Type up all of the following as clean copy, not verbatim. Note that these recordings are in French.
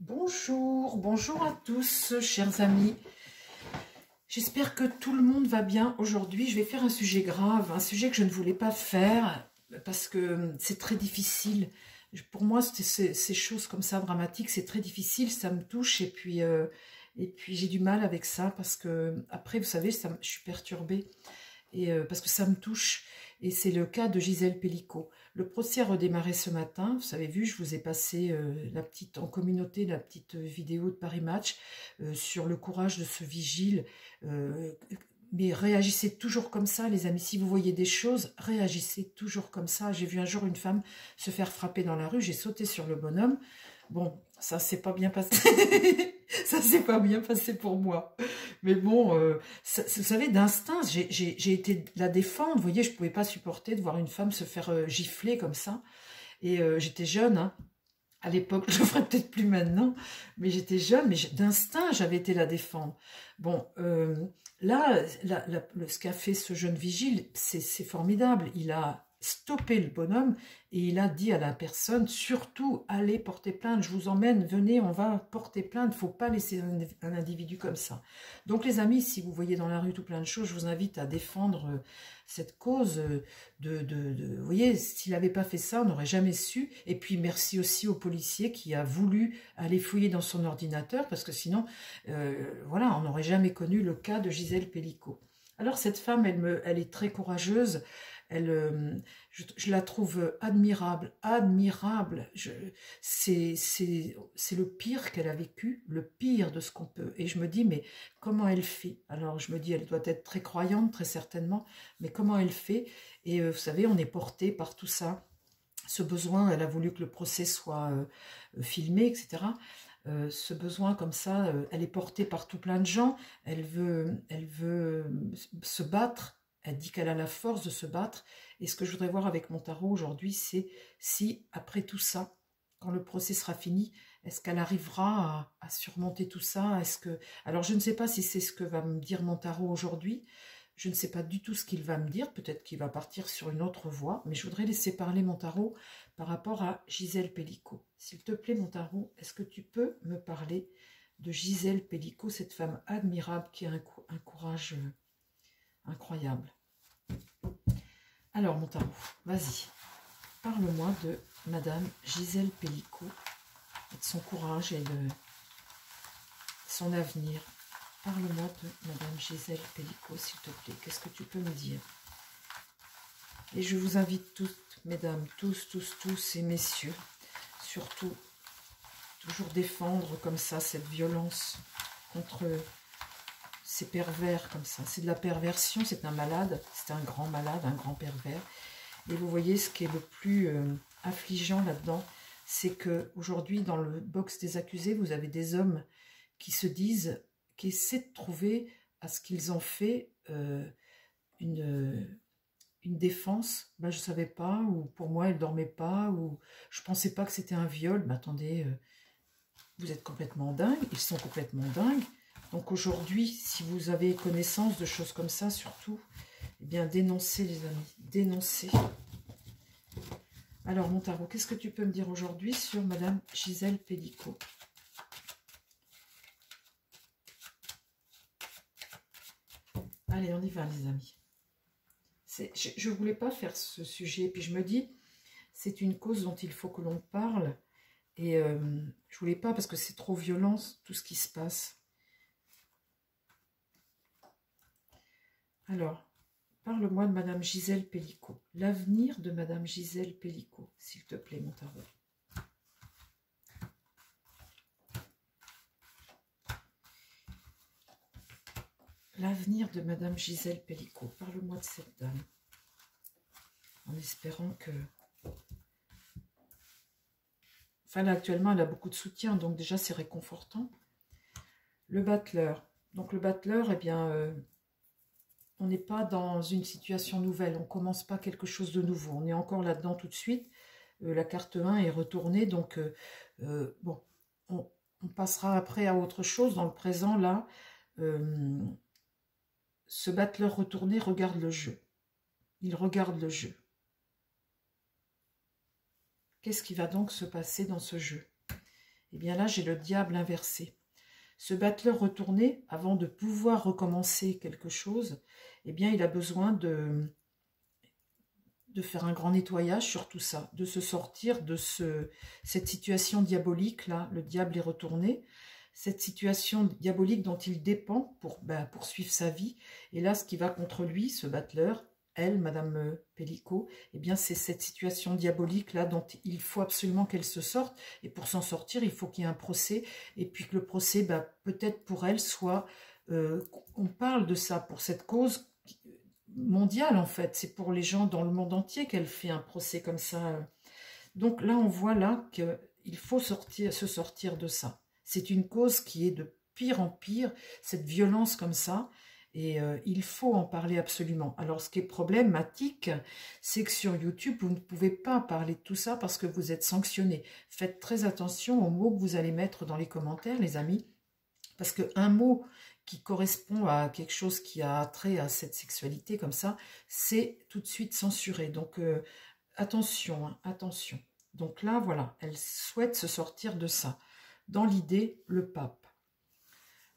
Bonjour, bonjour à tous, chers amis. J'espère que tout le monde va bien. Aujourd'hui, je vais faire un sujet grave, un sujet que je ne voulais pas faire parce que c'est très difficile. Pour moi, ces choses comme ça dramatiques, c'est très difficile, ça me touche et puis j'ai du mal avec ça parce que après, vous savez, je suis perturbée et parce que ça me touche. Et c'est le cas de Gisèle Pellicot. Le procès a redémarré ce matin. Vous avez vu, je vous ai passé en communauté la petite vidéo de Paris Match sur le courage de ce vigile. Mais réagissez toujours comme ça, les amis. Si vous voyez des choses, réagissez toujours comme ça. J'ai vu un jour une femme se faire frapper dans la rue. J'ai sauté sur le bonhomme. Bon, ça s'est pas bien passé. Ça s'est pas bien passé pour moi. Mais bon, vous savez, d'instinct, j'ai été la défendre. Vous voyez, je pouvais pas supporter de voir une femme se faire gifler comme ça. Et j'étais jeune, hein. À l'époque, je le ferais peut-être plus maintenant, mais j'étais jeune, mais d'instinct, j'avais été la défendre. Bon, là, ce qu'a fait ce jeune vigile, c'est formidable. Il a stoppé le bonhomme et il a dit à la personne, surtout, allez porter plainte, je vous emmène, venez, on va porter plainte, il ne faut pas laisser un individu comme ça. Donc les amis, si vous voyez dans la rue tout plein de choses, je vous invite à défendre cette cause vous voyez, s'il n'avait pas fait ça, on n'aurait jamais su. Et puis merci aussi au policier qui a voulu aller fouiller dans son ordinateur, parce que sinon, voilà, on n'aurait jamais connu le cas de Gisèle Pellicot. Alors cette femme, elle est très courageuse. Je la trouve admirable, admirable. C'est le pire qu'elle a vécu, le pire de ce qu'on peut. Et je me dis, mais comment elle fait? Alors je me dis, elle doit être très croyante, très certainement, mais comment elle fait? Et vous savez, on est porté par tout ça. Ce besoin, elle a voulu que le procès soit filmé, etc. Ce besoin comme ça, elle est portée par tout plein de gens. Elle veut se battre. Elle dit qu'elle a la force de se battre. Et ce que je voudrais voir avec mon tarot aujourd'hui, c'est si, après tout ça, quand le procès sera fini, est-ce qu'elle arrivera à surmonter tout ça? Alors, je ne sais pas si c'est ce que va me dire mon tarot aujourd'hui. Je ne sais pas du tout ce qu'il va me dire. Peut-être qu'il va partir sur une autre voie. Mais je voudrais laisser parler mon tarot par rapport à Gisèle Pellicot. S'il te plaît, mon tarot, est-ce que tu peux me parler de Gisèle Pellicot, cette femme admirable qui a un courage incroyable? Alors, mon tarot, vas-y, parle-moi de Madame Gisèle Pellicot, et de son courage et de son avenir. Parle-moi de Madame Gisèle Pellicot, s'il te plaît. Qu'est-ce que tu peux me dire? Et je vous invite toutes, mesdames, tous et messieurs, surtout, toujours défendre comme ça cette violence contre ces pervers comme ça. C'est de la perversion, c'est un malade, c'est un grand malade, un grand pervers. Et vous voyez, ce qui est le plus affligeant là-dedans, c'est qu'aujourd'hui, dans le box des accusés, vous avez des hommes qui se disent, qui essaient de trouver à ce qu'ils ont fait une défense. Ben, je ne savais pas, ou pour moi, elle ne dormait pas, ou je ne pensais pas que c'était un viol. Mais attendez, vous êtes complètement dingue, ils sont complètement dingues. Donc aujourd'hui, si vous avez connaissance de choses comme ça, surtout, eh bien dénoncez les amis, dénoncez. Alors mon tarot, qu'est-ce que tu peux me dire aujourd'hui sur Madame Gisèle Pellicot? Allez, on y va les amis. Je ne voulais pas faire ce sujet, puis je me dis, c'est une cause dont il faut que l'on parle, et je ne voulais pas parce que c'est trop violent tout ce qui se passe. Alors, parle-moi de Madame Gisèle Pellicot. L'avenir de Madame Gisèle Pellicot, s'il te plaît, mon tarot. L'avenir de Madame Gisèle Pellicot. Parle-moi de cette dame. En espérant que... Enfin, là, actuellement, elle a beaucoup de soutien, donc déjà, c'est réconfortant. Le battleur. Donc, le battleur, eh bien... on n'est pas dans une situation nouvelle, on ne commence pas quelque chose de nouveau. On est encore là-dedans tout de suite. La carte 1 est retournée, donc bon, on passera après à autre chose. Dans le présent, là, ce battleur retourné regarde le jeu. Il regarde le jeu. Qu'est-ce qui va donc se passer dans ce jeu? Et bien là, j'ai le diable inversé. Ce battleur retourné, avant de pouvoir recommencer quelque chose, eh bien, il a besoin de faire un grand nettoyage sur tout ça, de se sortir de cette situation diabolique-là, le diable est retourné, cette situation diabolique dont il dépend pour poursuivre sa vie. Et là, ce qui va contre lui, ce battleur, elle, Madame Pellicot, eh bien, c'est cette situation diabolique-là dont il faut absolument qu'elle se sorte. Et pour s'en sortir, il faut qu'il y ait un procès. Et puis que le procès, peut-être pour elle, soit... on parle de ça pour cette cause mondiale, en fait. C'est pour les gens dans le monde entier qu'elle fait un procès comme ça. Donc là, on voit là qu'il faut se sortir de ça. C'est une cause qui est de pire en pire, cette violence comme ça, et il faut en parler absolument. Alors, ce qui est problématique, c'est que sur YouTube, vous ne pouvez pas parler de tout ça parce que vous êtes sanctionné. Faites très attention aux mots que vous allez mettre dans les commentaires, les amis, parce qu'un mot qui correspond à quelque chose qui a trait à cette sexualité comme ça, c'est tout de suite censuré. Donc, attention, hein, attention. Donc là, voilà, elle souhaite se sortir de ça. Dans l'idée, le pape.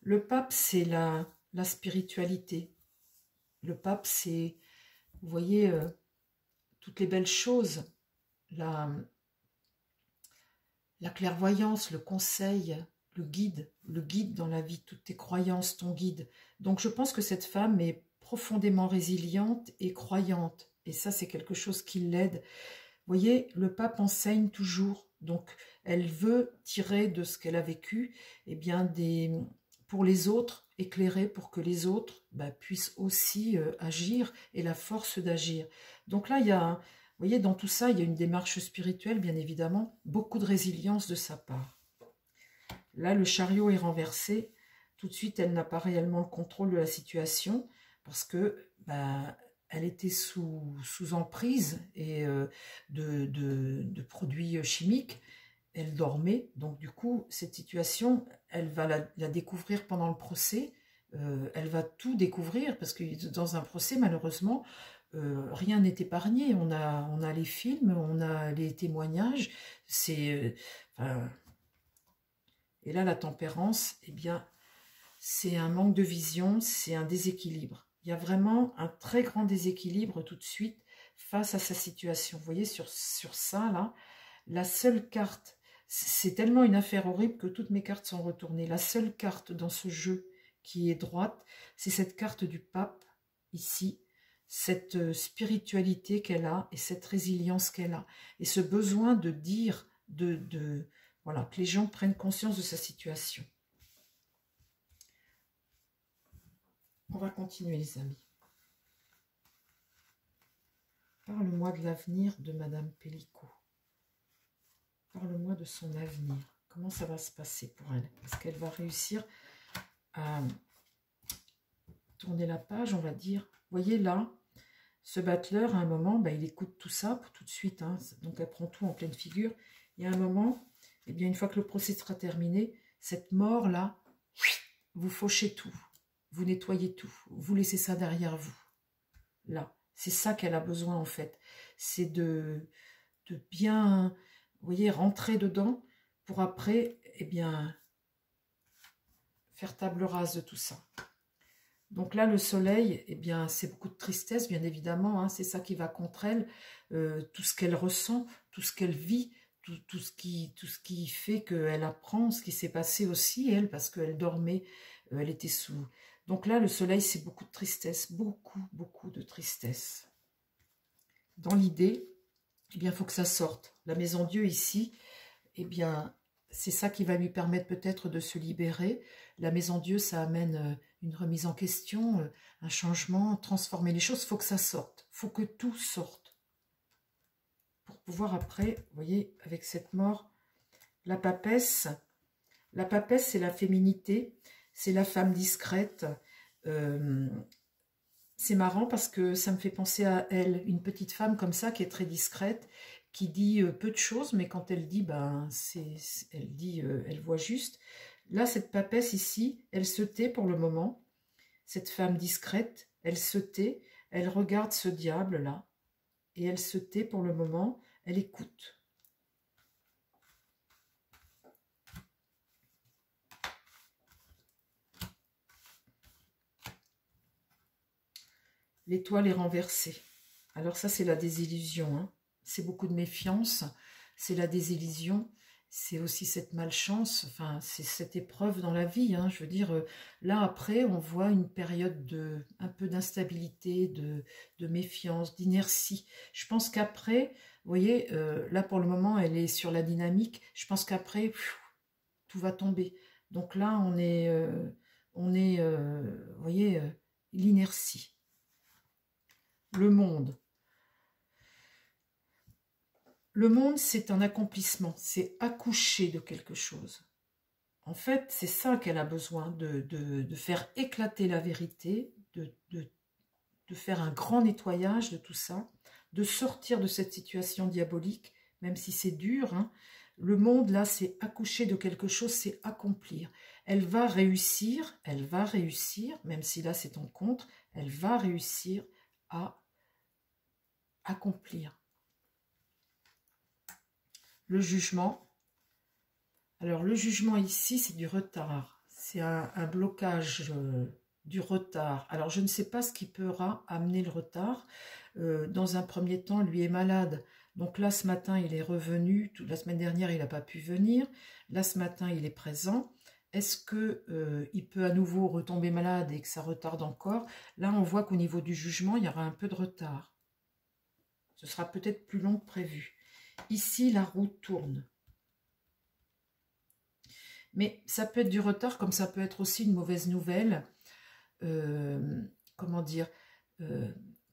Le pape, c'est la spiritualité. Le pape, c'est, vous voyez, toutes les belles choses. La clairvoyance, le conseil, le guide dans la vie, toutes tes croyances, ton guide. Donc je pense que cette femme est profondément résiliente et croyante. Et ça, c'est quelque chose qui l'aide. Vous voyez, le pape enseigne toujours. Donc, elle veut tirer de ce qu'elle a vécu, eh bien, pour les autres, éclairer pour que les autres puissent aussi agir et la force d'agir. Donc là, il y a, vous voyez, dans tout ça, il y a une démarche spirituelle, bien évidemment, beaucoup de résilience de sa part. Là, le chariot est renversé. Tout de suite, elle n'a pas réellement le contrôle de la situation parce que elle était sous emprise et de produits chimiques. Elle dormait. Donc, du coup, cette situation, elle va la découvrir pendant le procès. Elle va tout découvrir parce que dans un procès, malheureusement, rien n'est épargné. On a les films, on a les témoignages. Et là, la tempérance, eh bien, c'est un manque de vision, c'est un déséquilibre. Il y a vraiment un très grand déséquilibre tout de suite face à sa situation. Vous voyez, sur ça, là, la seule carte, c'est tellement une affaire horrible que toutes mes cartes sont retournées. La seule carte dans ce jeu qui est droite, c'est cette carte du pape, ici, cette spiritualité qu'elle a et cette résilience qu'elle a. Et ce besoin de dire, voilà, que les gens prennent conscience de sa situation. On va continuer, les amis. Parle-moi de l'avenir de Madame Pellicot. Parle-moi de son avenir. Comment ça va se passer pour elle? Est-ce qu'elle va réussir à tourner la page, on va dire? Vous voyez là, ce battleur, à un moment, il écoute tout ça tout de suite. Hein, donc elle prend tout en pleine figure. Et à un moment, eh bien, une fois que le procès sera terminé, cette mort-là, vous fauchez tout. Vous nettoyez tout, vous laissez ça derrière vous. Là, c'est ça qu'elle a besoin en fait. C'est de bien, vous voyez, rentrer dedans pour après, eh bien, faire table rase de tout ça. Donc là, le soleil, eh bien, c'est beaucoup de tristesse, bien évidemment. Hein, c'est ça qui va contre elle. Tout ce qu'elle ressent, tout ce qu'elle vit, tout ce qui fait qu'elle apprend, ce qui s'est passé aussi, elle, parce qu'elle dormait, elle était sous... Donc là, le soleil, c'est beaucoup de tristesse, beaucoup, beaucoup de tristesse. Dans l'idée, eh bien, il faut que ça sorte. La maison Dieu ici, eh bien, c'est ça qui va lui permettre peut-être de se libérer. La maison Dieu, ça amène une remise en question, un changement, transformer les choses. Il faut que ça sorte, il faut que tout sorte. Pour pouvoir après, vous voyez, avec cette mort, la papesse, c'est la féminité, c'est la femme discrète. C'est marrant parce que ça me fait penser à elle, une petite femme comme ça qui est très discrète, qui dit peu de choses, mais quand elle dit, elle voit juste. Là, cette papesse ici, elle se tait pour le moment. Cette femme discrète, elle se tait, elle regarde ce diable-là, et elle se tait pour le moment, elle écoute. l'étoile est renversée. Alors ça, c'est la désillusion, hein. C'est beaucoup de méfiance, c'est la désillusion, c'est aussi cette malchance, enfin, c'est cette épreuve dans la vie, hein. Je veux dire, là, après, on voit une période un peu d'instabilité, de méfiance, d'inertie. Je pense qu'après, vous voyez, là, pour le moment, elle est sur la dynamique. Je pense qu'après, tout va tomber. Donc là, vous voyez, l'inertie. Le monde. Le monde, c'est un accomplissement, c'est accoucher de quelque chose. En fait, c'est ça qu'elle a besoin, de faire éclater la vérité, de faire un grand nettoyage de tout ça, de sortir de cette situation diabolique, même si c'est dur, hein. Le monde, là, c'est accoucher de quelque chose, c'est accomplir. Elle va réussir, même si là, c'est en contre, elle va réussir à accomplir. Le jugement. Alors, le jugement ici, c'est du retard. C'est un blocage du retard. Alors, je ne sais pas ce qui pourra amener le retard. Dans un premier temps, lui est malade. Donc là, ce matin, il est revenu. La semaine dernière, il n'a pas pu venir. Là, ce matin, il est présent. Est-ce qu'il peut à nouveau retomber malade et que ça retarde encore? Là, on voit qu'au niveau du jugement, il y aura un peu de retard. Ce sera peut-être plus long que prévu. Ici, la roue tourne. Mais ça peut être du retard, comme ça peut être aussi une mauvaise nouvelle. Comment dire,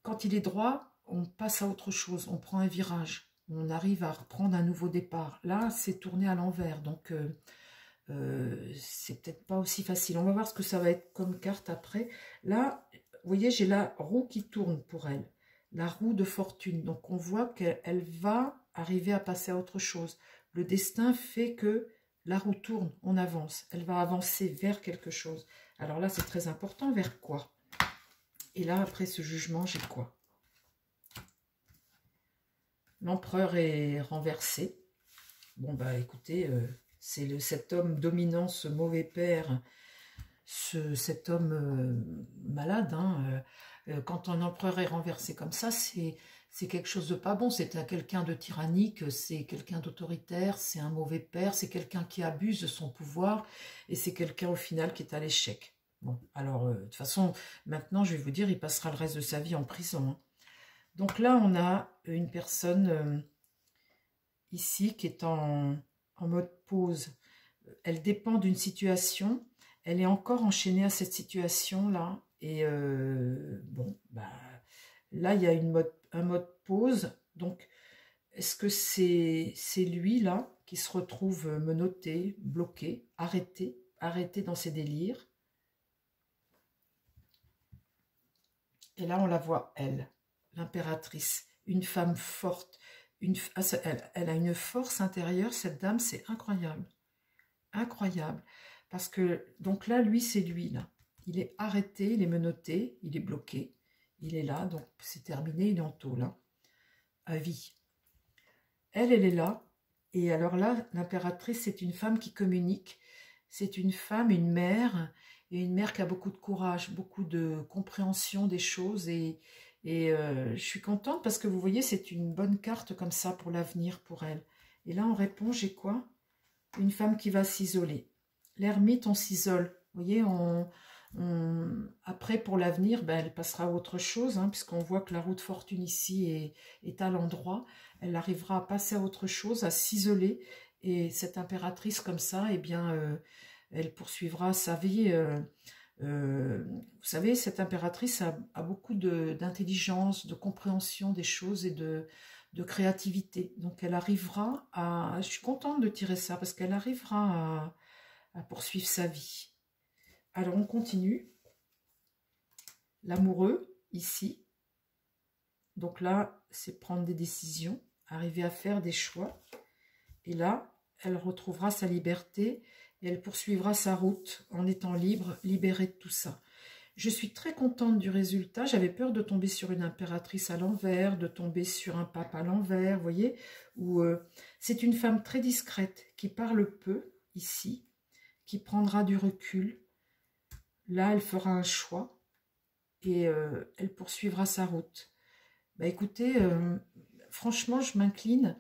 quand il est droit, on passe à autre chose, on prend un virage, on arrive à reprendre un nouveau départ. Là, c'est tourné à l'envers, donc c'est peut-être pas aussi facile. On va voir ce que ça va être comme carte après. Là, vous voyez, j'ai la roue qui tourne pour elle, la roue de fortune. Donc on voit qu'elle va arriver à passer à autre chose. Le destin fait que la roue tourne, on avance. Elle va avancer vers quelque chose. Alors là, c'est très important. Vers quoi? Et là, après ce jugement, j'ai quoi? L'empereur est renversé. Bon, bah écoutez, c'est cet homme dominant, ce mauvais père, cet homme malade. Hein, quand un empereur est renversé comme ça, c'est quelque chose de pas bon, c'est quelqu'un de tyrannique, c'est quelqu'un d'autoritaire, c'est un mauvais père, c'est quelqu'un qui abuse de son pouvoir, et c'est quelqu'un au final qui est à l'échec. Bon, alors, de toute façon, maintenant, je vais vous dire, il passera le reste de sa vie en prison. Hein. Donc là, on a une personne ici qui est en mode pause. Elle dépend d'une situation, elle est encore enchaînée à cette situation-là, et bon, bah... Là, il y a un mode pause. Donc, est-ce que c'est lui, là, qui se retrouve menotté, bloqué, arrêté dans ses délires? Et là, on la voit, elle, l'impératrice, une femme forte. Elle a une force intérieure, cette dame, c'est incroyable. Incroyable. Parce que, donc là, lui, c'est lui, là. Il est arrêté, il est menotté, il est bloqué. Il est là, donc c'est terminé, il est en tôle, hein, à vie. Elle est là, et alors là, l'impératrice, c'est une femme qui communique, c'est une femme, une mère, et une mère qui a beaucoup de courage, beaucoup de compréhension des choses, et je suis contente parce que vous voyez, c'est une bonne carte comme ça pour l'avenir, pour elle. Et là, en réponse, j'ai quoi? Une femme qui va s'isoler. L'ermite, on s'isole, vous voyez, après, pour l'avenir, ben, elle passera à autre chose, hein, puisqu'on voit que la roue de fortune ici est à l'endroit. Elle arrivera à passer à autre chose, à s'isoler. Et cette impératrice comme ça, eh bien, elle poursuivra sa vie. Vous savez, cette impératrice a beaucoup d'intelligence, de compréhension des choses et de créativité. Donc, elle arrivera à... Je suis contente de tirer ça, parce qu'elle arrivera à poursuivre sa vie. Alors, on continue. L'amoureux, ici. Donc là, c'est prendre des décisions, arriver à faire des choix. Et là, elle retrouvera sa liberté et elle poursuivra sa route en étant libre, libérée de tout ça. Je suis très contente du résultat. J'avais peur de tomber sur une impératrice à l'envers, de tomber sur un pape à l'envers, vous voyez. C'est une femme très discrète, qui parle peu, ici, qui prendra du recul. Là, elle fera un choix. et elle poursuivra sa route. Bah écoutez, franchement, je m'incline.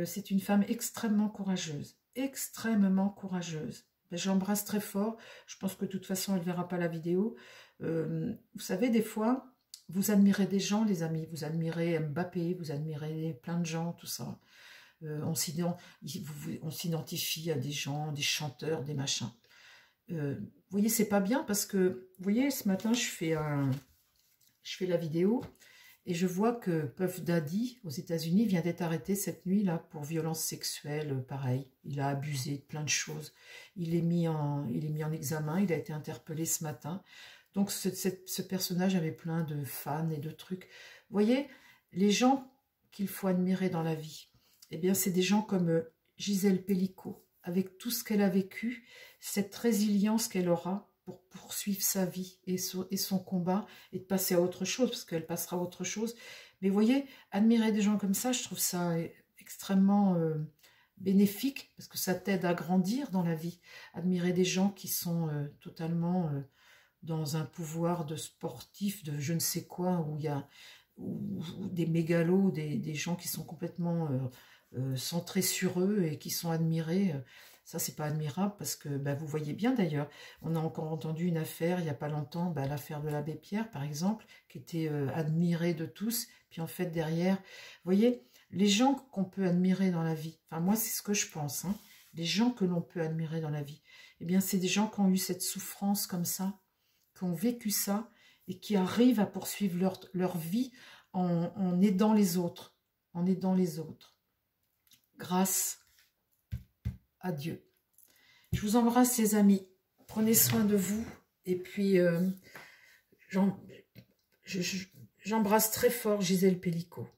C'est une femme extrêmement courageuse. Extrêmement courageuse. Ben, j'embrasse très fort. Je pense que de toute façon, elle ne verra pas la vidéo. Vous savez, des fois, vous admirez des gens, les amis. Vous admirez Mbappé, vous admirez plein de gens, tout ça. On s'identifie à des gens, des chanteurs, des machins. Vous voyez, c'est pas bien parce que, vous voyez, ce matin, je fais la vidéo et je vois que Puff Daddy, aux États-Unis, vient d'être arrêté cette nuit-là pour violence sexuelle, pareil. Il a abusé de plein de choses. Il est mis en examen, il a été interpellé ce matin. Donc, ce personnage avait plein de fans et de trucs. Vous voyez, les gens qu'il faut admirer dans la vie, eh bien, c'est des gens comme Gisèle Pellicot, avec tout ce qu'elle a vécu, cette résilience qu'elle aura pour poursuivre sa vie et son combat et de passer à autre chose, parce qu'elle passera à autre chose. Mais vous voyez, admirer des gens comme ça, je trouve ça extrêmement bénéfique, parce que ça t'aide à grandir dans la vie. Admirer des gens qui sont totalement dans un pouvoir de sportif, de je ne sais quoi, où il y a ou des mégalos, des gens qui sont complètement centrés sur eux et qui sont admirés. Ça, c'est pas admirable parce que bah, vous voyez bien d'ailleurs, on a encore entendu une affaire il n'y a pas longtemps, bah, l'affaire de l'abbé Pierre par exemple, qui était admirée de tous, puis en fait derrière, vous voyez, les gens qu'on peut admirer dans la vie, enfin moi c'est ce que je pense, hein, les gens que l'on peut admirer dans la vie, eh bien c'est des gens qui ont eu cette souffrance comme ça, qui ont vécu ça et qui arrivent à poursuivre leur vie en aidant les autres, grâce à Dieu. Je vous embrasse les amis, prenez soin de vous et puis j'embrasse très fort Gisèle Pellicot.